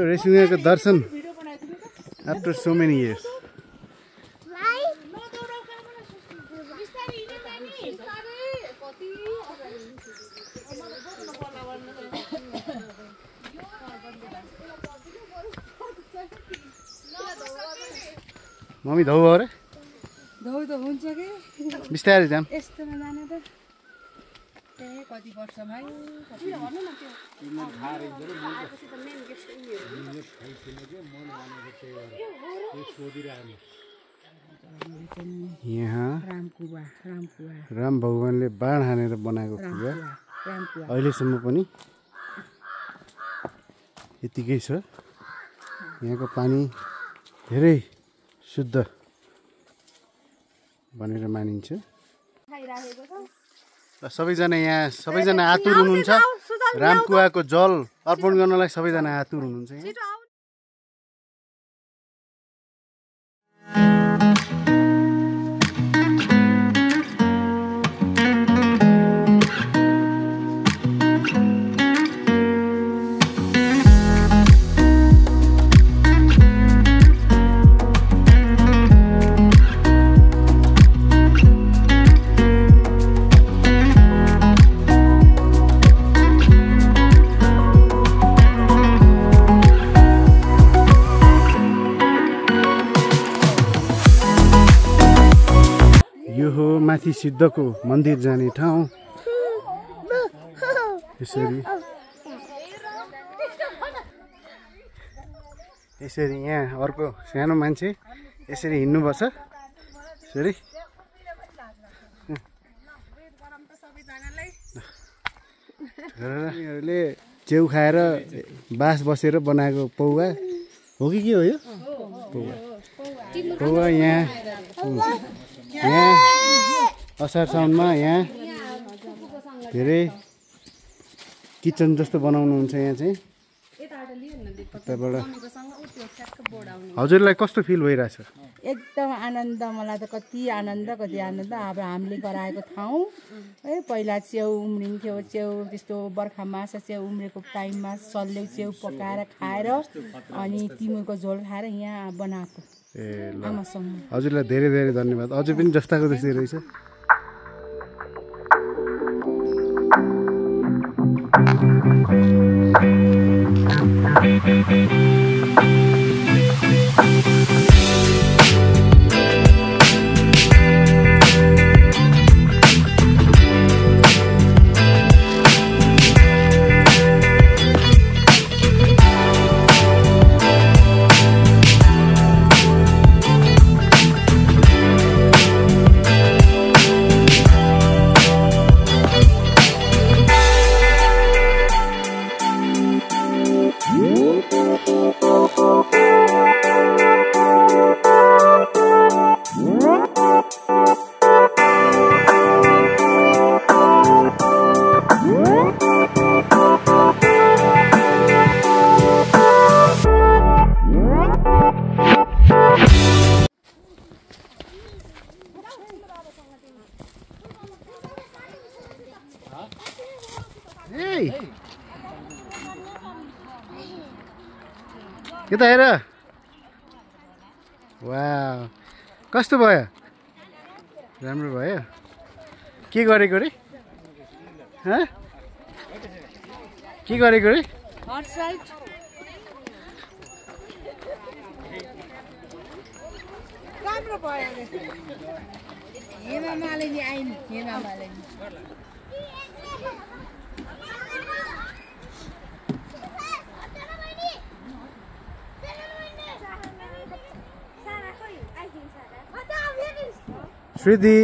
रेसिङको दर्शन after so many years. Mummy धौ भयो रे धौ त हुन्छ के बिस्तारै जाम यस्तोमा जाने त कति वर्षमा कति भन्नु न त्यो यहाँ रामकुवा राम भगवानले बाण हानेर बनाएको कुवा अहिलेसम्म पनि यतिकै छ। यहाँको पानी धेरै शुद्ध भनेर मानिन्छ। सबैजना आतुर हुनुहुन्छ रामकुवाको जल अर्पण गर्नलाई सबैजना आतुर हुनुहुन्छ। यो हो माथि सिद्धको मन्दिर जाने ठाउँ। यसरी यहाँ अर्को सानो मान्छे यसरी हिँड्नुपर्छ। यसरी यिनीहरूले च्याउ खाएर बास बसेर बनाएको पौवा हो कि के हो यो पौवा। यहाँ असार साउनमा यहाँ धेरै किचन जस्तो बनाउनुहुन्छ। यहाँ चाहिँ हजुरलाई कस्तो फिल भइरहेछ? एकदम आनन्द, मलाई त कति आनन्द अब हामीले गराएको ठाउँ है। पहिला च्याउ उम्रिन्थ्यो, च्याउ त्यस्तो बर्खा मास च्याउ उम्रेको टाइममा सल्ले च्याउ पकाएर खाएर अनि तिमुरको झोल खाएर यहाँ बनाएको। हजुरलाई धेरै धेरै धन्यवाद। अझै पनि जस्ताको जस्तै रहेछ। यता हेर। वाउ कस्तो भयो? राम्रो भयो। के गरेको रे? के गरेको रे? राम्रो भयो। हेमा मालिनी आइन्। हेमा मालिनी Shruti